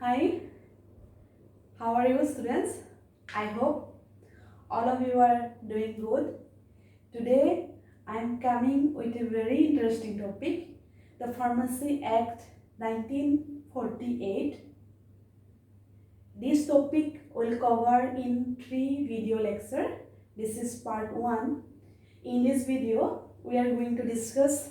Hi, how are you students? I hope all of you are doing good. Today I am coming with a very interesting topic, the Pharmacy Act 1948. This topic will cover in 3 video lecture. This is part 1. In this video, we are going to discuss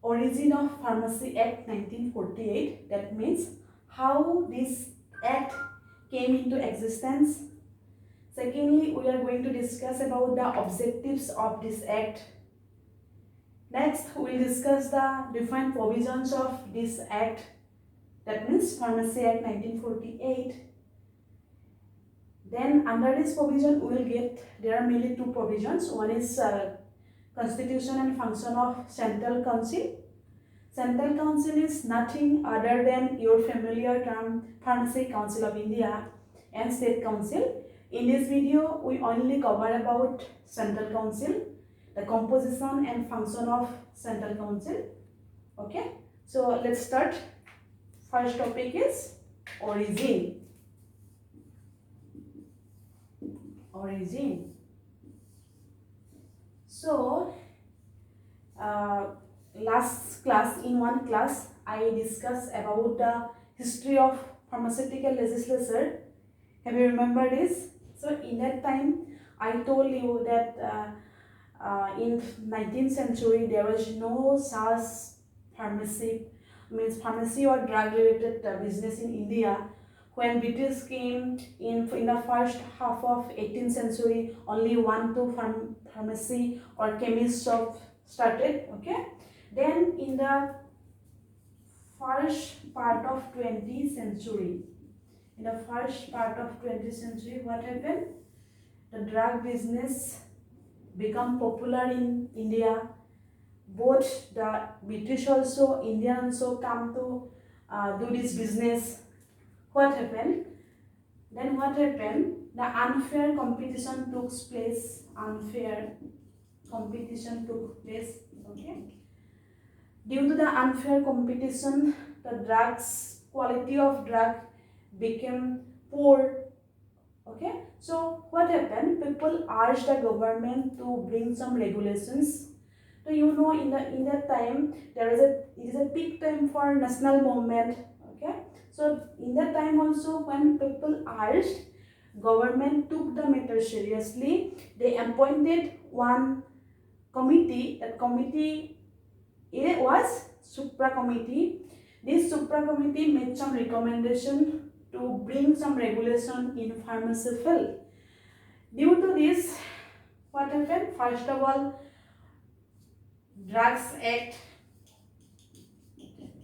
origin of Pharmacy Act 1948. That means how this act came into existence. Secondly, we are going to discuss about the objectives of this act. Next, we will discuss the different provisions of this act. That means Pharmacy Act 1948. Then under this provision, we will get, there are mainly 2 provisions. One is Constitution and Function of Central Council. Central Council is nothing other than your familiar term Pharmacy Council of India and State Council. In this video, we only cover about Central Council, the composition and function of Central Council. Okay, so let's start. First topic is origin. Origin. So, last class, in one class, I discussed about the history of pharmaceutical legislature. Have you remembered this? So in that time, I told you that in 19th century there was no such pharmacy, means pharmacy or drug related business in India. When British came in the first half of 18th century, only 1-2 pharmacy or chemist shop started. Okay, then in the first part of 20th century, what happened? The drug business become popular in India. Both the British also, Indian also come to do this business. What happened? Then what happened? The unfair competition took place. Okay. Due to the unfair competition, the quality of drug became poor. Okay, so what happened? People asked the government to bring some regulations. So you know, in that time it is a peak time for national movement. Okay, so in that time also, when people asked, government took the matter seriously. They appointed one committee. That committee, it was Supra Committee. This Supra Committee made some recommendation to bring some regulation in pharmacy field. Due to this, what happened? First of all, Drugs Act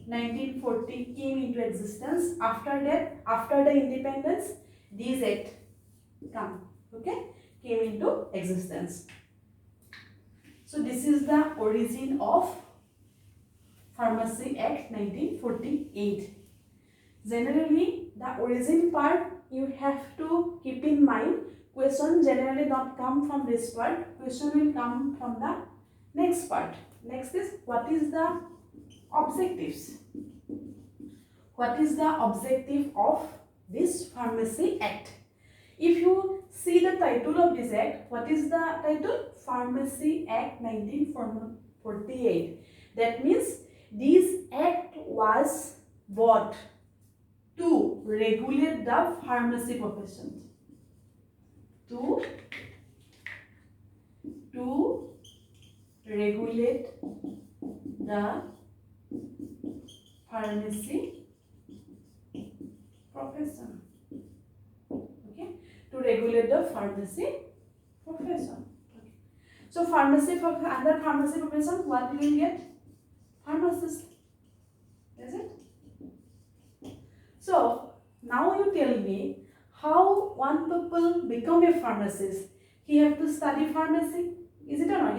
1940 came into existence. After that, after the independence, this act came into existence. So this is the origin of Pharmacy Act 1948. Generally, the origin part you have to keep in mind. Question generally not come from this part. Question will come from the next part. Next is, what is the objectives? What is the objective of this Pharmacy Act? If you see the title of this act, what is the title? Pharmacy Act 1948. That means this act was brought to regulate the pharmacy profession. To regulate the pharmacy profession. Okay, to regulate the pharmacy profession. Okay. So under pharmacy profession, what will you get? Pharmacist. Is it? So now you tell me, how one people become a pharmacist? He have to study pharmacy, is it or not?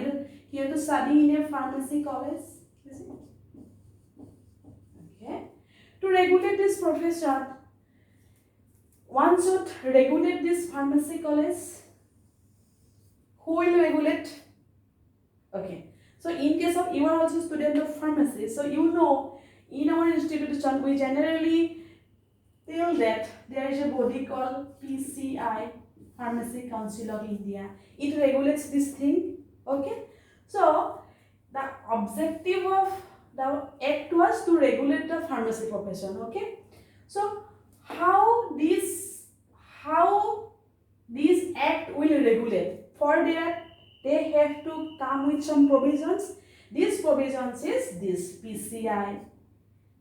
He have to study in a pharmacy college, is it? Okay. To regulate this profession, one should regulate this pharmacy college. Who will regulate? Okay. So in case of, you are also student of pharmacy, so you know In our institution, we generally tell that there is a body called PCI, Pharmacy Council of India. It regulates this thing. Okay. So the objective of the act was to regulate the pharmacy profession. Okay. So how this act will regulate? For that, they have to come with some provisions. These provisions is this PCI,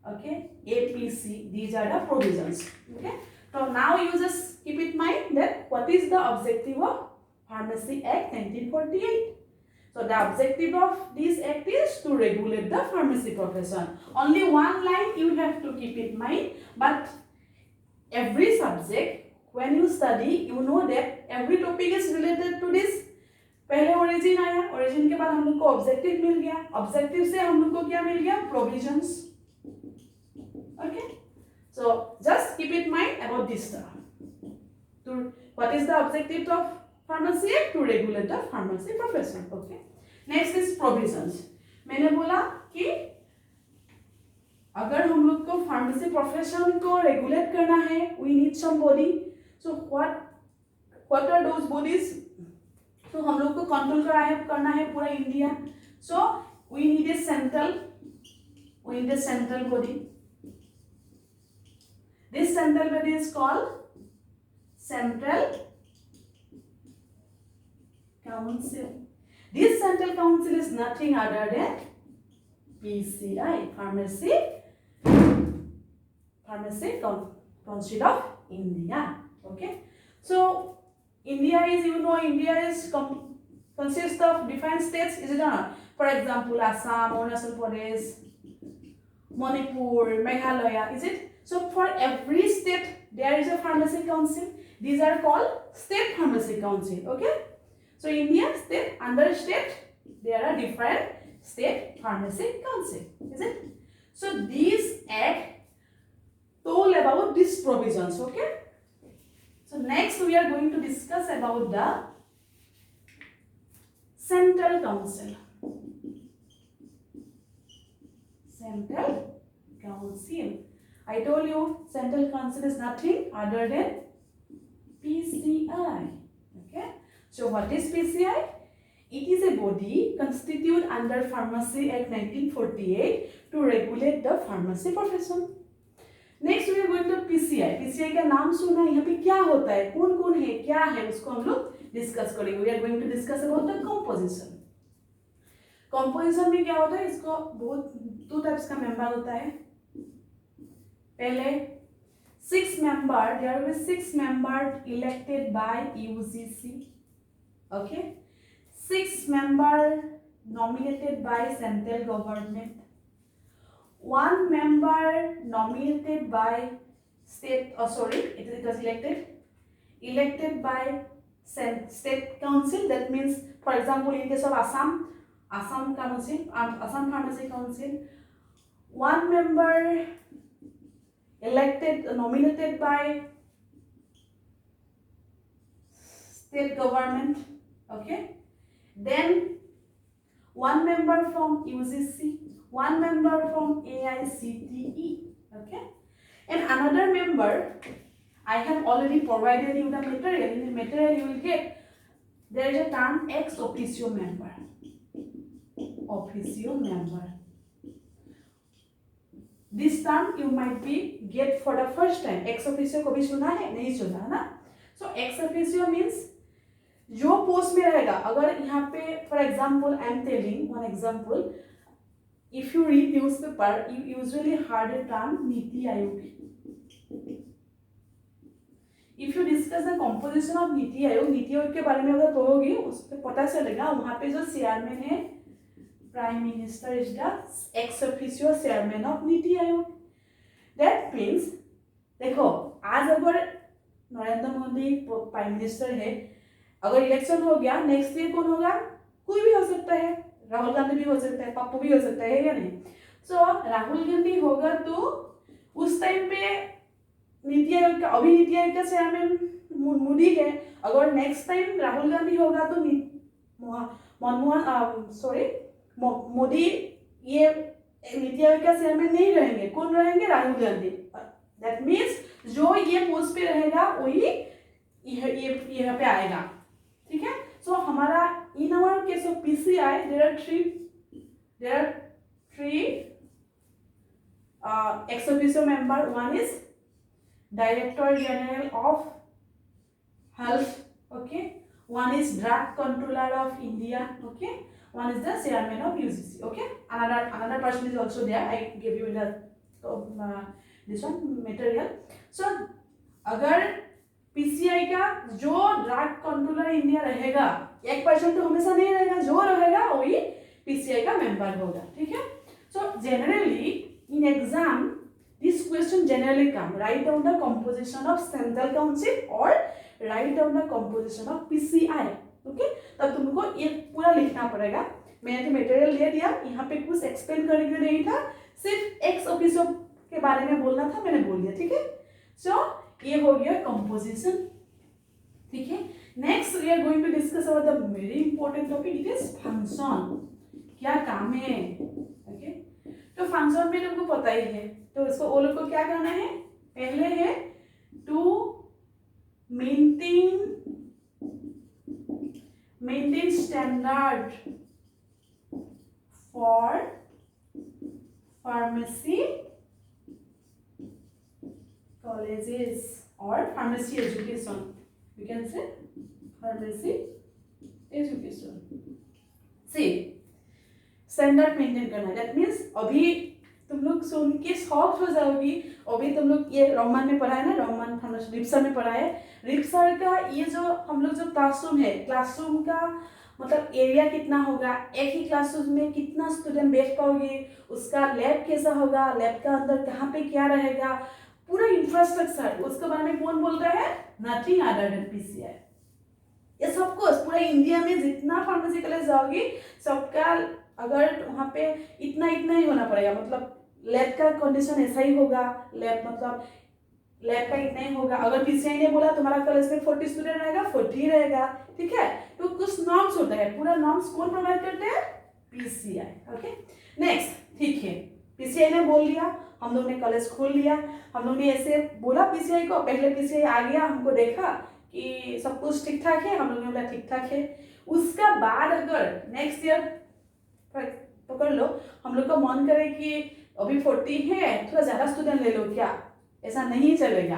okay, APC. These are the provisions. Okay. So now you just keep in mind that what is the objective of Pharmacy Act 1948. So the objective of this act is to regulate the pharmacy profession. Only one line you have to keep in mind, but every subject when you study, you know that every topic is related to this. पहले origin आया, origin के बाद हम लोग को objective मिल गया, objective से हम लोग को क्या मिल गया? Provisions. Okay. So just keep in mind about this stuff. To what is the objective of Pharmacy Act? To regulate the pharmacy profession. Okay. Next is provisions. मैंने बोला कि अगर हम लोग को pharmacy profession को regulate करना है, we need some body. So what are those bodies? तो हम लोग को control करना है पूरा India. So we need a central body. This central body is called Central Council. This Central Council is nothing other than PCI, Pharmacy Council of India. Okay. So India is consists of different states, is it not? For example, Assam, Arunachal Pradesh, Manipur, Meghalaya, is it? So for every state there is a pharmacy council. These are called state pharmacy council. Okay. So India state, under state there are different state pharmacy council, is it? So these act told about these provisions. Okay. So next we are going to discuss about the Central Council. Central Council. I told you Central Council is nothing other than PCI. Okay. So what is PCI? It is a body constituted under Pharmacy Act 1948 to regulate the pharmacy profession. Next we are going to PCI. PCI का नाम सुना, यहाँ पे क्या होता है, कौन कौन है, क्या है, उसको हम लोग डिस्कस करेंगे. We are going to discuss about the composition. Composition में क्या होता है, इसको बहुत 2 टाइप्स का मेंबर होता है. पहले 6 member, there will 6 member elected by UGC. Okay. 6 member nominated by central government. 1 member nominated by state, it was elected by state council. That means, for example, in case of Assam Pharmacy Council, 1 member nominated by state government. Okay. Then 1 member from UGC, 1 member from AICTE. Okay. And another member, I have already provided you the material. In the material you will get, there is a term ex officio member. Officio member. This term you might be get for the first time. Ex officio कभी सुना है? नहीं सुना ना? So ex officio means जो post में रहेगा. अगर यहाँ पे for example I am telling one example. If you read newspaper, you usually heard the term Niti Aayog. If you discuss the composition of Niti Aayog के बारे में अगर पढ़ोगे, उससे पता चलेगा वहाँ पे जो चेयरमैन है, Prime Minister is the ex officio chairman of Niti Aayog. That means, देखो आज अगर नरेंद्र मोदी प्राइम मिनिस्टर है, अगर इलेक्शन हो गया, नेक्स्ट ईयर कौन होगा? कोई भी हो सकता है. राहुल गांधी भी हो सकता है, पप्पू भी हो सकता है या नहीं? सो राहुल गांधी होगा तो उस टाइम पे नीति आयोग का, अभी नीति आयोग का चेयरमैन मोदी है. अगर नेक्स्ट टाइम राहुल गांधी होगा तो मोदी ये नीति आयोग का चेयरमैन नहीं रहेंगे, कौन रहेंगे? राहुल गांधी। दैट मीन्स जो ये पोस्ट पे रहेगा वही यहाँ पे आएगा, ठीक है। सो हमारा in our case of PCI there are three ex officio member. One is Director General of Health, okay. One is Drug Controller of India, okay. One is the Chairman of UGC, okay. Another person is also there. I gave you in the this one material. So अगर PCI का जो drug controller India रहेगा, एक person तो हमेशा नहीं रहेगा, जो रहेगा वही पीसीआई का मेंबर होगा, ठीक है। So generally in exam this question generally come, write down the composition of central council or write down the composition of PCI, okay। तब तुमको ये पूरा लिखना पड़ेगा। मैंने तो मटेरियल दे दिया, यहाँ पे कुछ एक्सप्लेन करने के नहीं था, सिर्फ एक्स ऑफिसो के बारे में बोलना था, मैंने बोल दिया, ठीक है। सो ये हो गया कंपोजिशन, ठीक है। Next we are going to discuss about the very important topic, it is function, क्या काम है, ओके। तो फंक्शन में तुमको पता ही है, तो इसको वो लोग को क्या करना है? पहले है to maintain standard for pharmacy colleges और pharmacy education, you can say pharmacy education से स्टैंडर्ड मेंटेन करना। दैट मीन्स अभी तुम लोग सुन के शॉक हो जाओगी, अभी तुम लोग ये रोमान में पढ़ा है ना, रोमान फार्मेसी रिप्सर में पढ़ा है। रिप्सर का ये जो हम लोग जो क्लासरूम है, क्लासरूम का मतलब एरिया कितना होगा, एक ही क्लासरूम में कितना स्टूडेंट बैठ पाओगे, उसका लैब कैसा होगा, लैब का अंदर कहाँ पे क्या रहेगा, पूरा इंफ्रास्ट्रक्चर, उसके बारे में कौन बोल रहा है? Nothing other than PCI. ये सब कुछ पूरा इंडिया में जितना फार्मेसी कॉलेज जाओगी सबका अगर वहाँ पे इतना ही होना पड़ेगा, मतलब लैब का कंडीशन ऐसा ही होगा, लैब मतलब लैब का इतना ही होगा। अगर पीसीआई ने बोला तुम्हारा कॉलेज में 40 स्टूडेंट रहेगा, 40 रहेगा, ठीक है। तो कुछ नॉर्म्स होता है, पूरा नॉर्म्स कौन प्रोवाइड करते हैं? PCI, okay. नेक्स्ट, ठीक है, पीसीआई ने बोल दिया, हम लोग ने कॉलेज खोल लिया, हम लोग ने ऐसे बोला पीसीआई को, पहले पीसीआई आ गया, हमको देखा कि सब कुछ ठीक ठाक है, हम लोग ने बोला ठीक ठाक है। उसका बाद अगर नेक्स्ट ईयर पकड़ लो, हम लोग का मन करे कि अभी 40 है, थोड़ा ज़्यादा स्टूडेंट ले लो क्या, ऐसा नहीं चलेगा,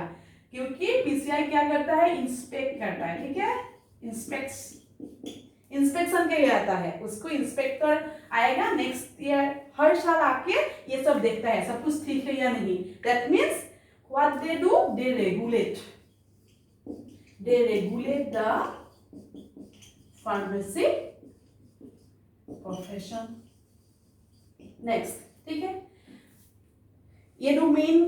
क्योंकि पीसीआई क्या करता है? इंस्पेक्ट करता है, ठीक है। इंस्पेक्शन के लिए आता है, उसको इंस्पेक्टर आएगा नेक्स्ट ईयर, हर साल आके ये सब देखता है सब कुछ ठीक है या नहीं। That means what they do, they regulate the pharmacy profession. Next, ठीक है, ये दो मेन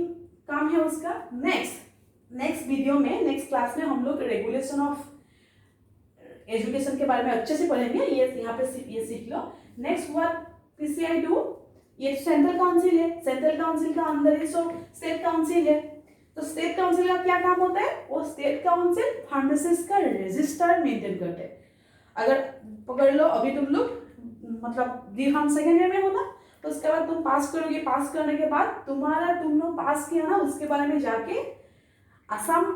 काम है उसका। नेक्स्ट वीडियो में, नेक्स्ट क्लास में हम लोग रेगुलेशन ऑफ एजुकेशन के बारे में अच्छे से पढ़ेंगे, ये यहाँ पे ये सीख लो। नेक्स्ट व्हाट पीसीआई डू, ये सेंट्रल काउंसिल है, सेंट्रल काउंसिल का अंदर ही सो स्टेट काउंसिल है, तो स्टेट काउंसिल का क्या काम होता है? वो स्टेट काउंसिल फार्मेसिस्ट का रजिस्टर मेंटेन करते हैं। अगर पकड़ लो अभी तुम लोग मतलब D.Pharm सेकेंड ईयर में हो ना, तो उसके बाद तुम पास करोगे, पास करने के बाद तुम लोग पास किया ना, उसके बारे में जाके असम,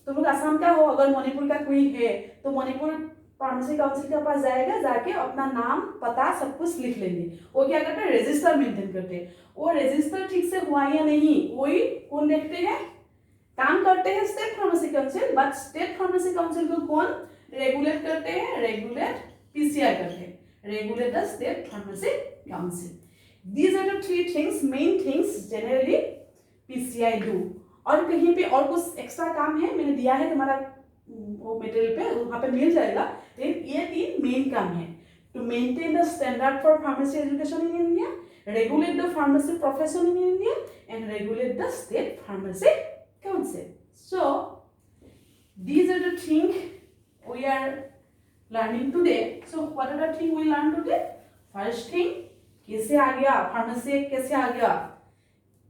तुम लोग असम का हो, अगर मणिपुर का कोई है तो मणिपुर फार्मेसी काउंसिल के पास जाएगा, जाके अपना नाम पता सब कुछ लिख लेंगे। वो क्या करते हैं? रजिस्टर मेंटेन करते हैं। वो रजिस्टर ठीक से हुआ या नहीं वही कौन देखते हैं? काम करते हैं state pharmacy council, but state pharmacy council को कौन रेगुलेट करते हैं? रेगुलेट पीसीआई करते हैं, regulate the state pharmacy council. These are the three things, main things generally PCI do। और कहीं पे और कुछ एक्स्ट्रा काम है मैंने दिया है तुम्हारा वो मटेरियल पे, वहाँ पे मिल जाएगा, लेकिन ये 3 मेन काम है। To maintain the standard for pharmacy education in India, regulate the pharmacy profession in India and regulate the state pharmacy council. So these are the things we are learning today। So what are the things we learn today? First thing, कैसे आ गया pharmacy act, कैसे आ गया,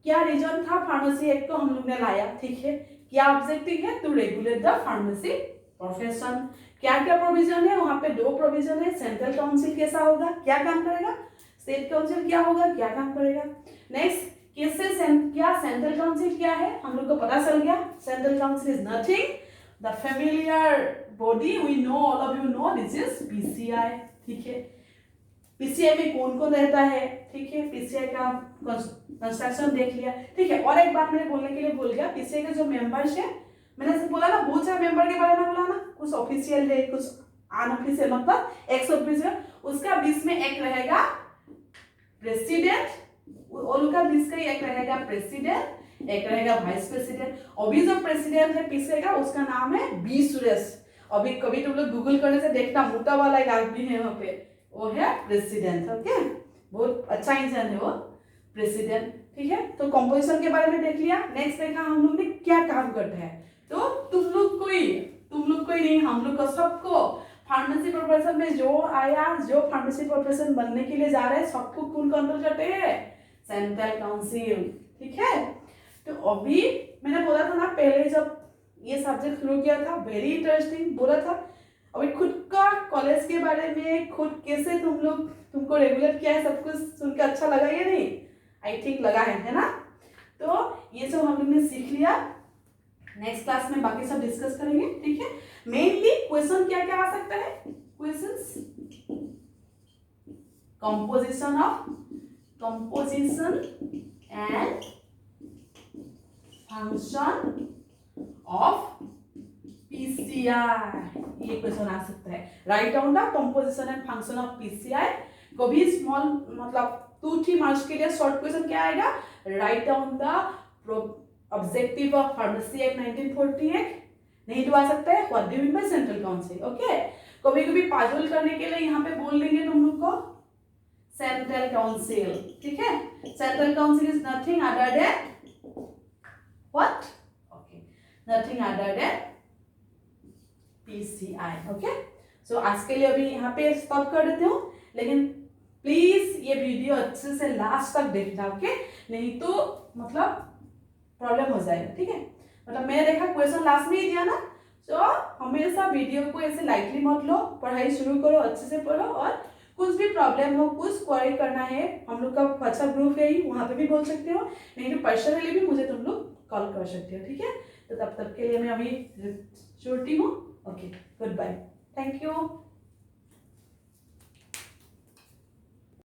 क्या reason था pharmacy act को हम लोग ने लाया, ठीक है। क्या ऑब्जेक्टिव है? To regulate the pharmacy profession. क्या क्या प्रोविजन है वहां पे? 2 प्रोविजन है। सेंट्रल काउंसिल कैसा होगा, क्या काम करेगा? स्टेट काउंसिल क्या होगा, क्या काम करेगा। नेक्स्ट कैसे क्या सेंट्रल काउंसिल क्या है, हम लोग को पता चल गया। Central council is nothing the familiar body, we know, all of you know, this is PCI. ठीक है, पीसीआई में कौन कौन रहता है, ठीक है, पीसीआई का कंस्ट्रक्शन देख लिया। ठीक है, और एक बात मैंने बोलने के लिए भूल गया, पीसीआई के जो मेंबर्स है, मैंने बोला ना बहुत सारे मेंबर के बारे में बोला ना, कुछ ऑफिशियल है, कुछ अनऑफिशियल, मतलब एक्स ऑफिशियल, उसका बीच में एक रहेगा प्रेसिडेंट, और उनका बीच का एक रहेगा प्रेसिडेंट, एक रहेगा वाइस प्रेसिडेंट। अभी जो प्रेसिडेंट है पीसीआई का, उसका नाम है बी सुरेश। अभी कभी तुम लोग गूगल करने से देखना, मोटा वाला एक आदमी है वहाँ पे, वो है प्रेसिडेंट। ओके, बहुत अच्छा इंसान है वो प्रेसिडेंट। ठीक है, तो कंपोजिशन के बारे में देख लिया। नेक्स्ट देखा हम लोग ने क्या काम करता है, तो तुम लोग कोई नहीं, हम लोग को सबको फार्मेसी प्रोफेशन में जो आया, जो फार्मेसी प्रोफेशन बनने के लिए जा रहे हैं, सबको कौन कंट्रोल करते हैं, सेंट्रल काउंसिल। ठीक है, तो अभी मैंने बोला था ना पहले जब ये सब्जेक्ट शुरू किया था, वेरी इंटरेस्टिंग बोला था। अभी खुद का कॉलेज के बारे में, खुद कैसे तुमको रेगुलर किया है, सब कुछ सुनकर अच्छा लगा या नहीं, आई थिंक लगा है ना। तो ये सब हम लोग ने सीख लिया, नेक्स्ट क्लास में बाकी सब डिस्कस करेंगे। ठीक है, मेनली क्वेश्चन क्या क्या आ सकता है, questions composition and function of PCI, ये क्वेश्चन आ सकता है। Write down the composition and function of PCI. कभी स्मॉल मतलब 2-3 मार्क्स के लिए शॉर्ट क्वेश्चन क्या आएगा, write down the objective of pharmacy act 1948, नहीं तो आ सकता है what do you mean by central council. Okay, कभी कभी पाजुल करने के लिए यहाँ पे बोल देंगे तुम लोग को सेंट्रल काउंसिल। ठीक है, central council is nothing other than what, okay, nothing other than PCI. Okay, so आज के लिए अभी यहाँ पे स्टॉप कर देते हूँ, लेकिन प्लीज ये वीडियो अच्छे से लास्ट तक देखना। ओके, नहीं तो मतलब प्रॉब्लम हो जाएगा। ठीक है, मतलब मैंने देखा क्वेश्चन लास्ट में ही दिया ना, तो हमेशा वीडियो को ऐसे लाइटली मत लो, पढ़ाई शुरू करो, अच्छे से पढ़ो, और कुछ भी प्रॉब्लम हो, कुछ क्वेरी करना है, हम लोग का व्हाट्सएप ग्रुप है ही, वहाँ पे भी बोल सकते हो, नहीं तो पर्सनली भी मुझे तुम लोग कॉल कर सकते हो। ठीक है, तो तब तक के लिए मैं अभी छूटती हूँ। Okay, good bye, thank you.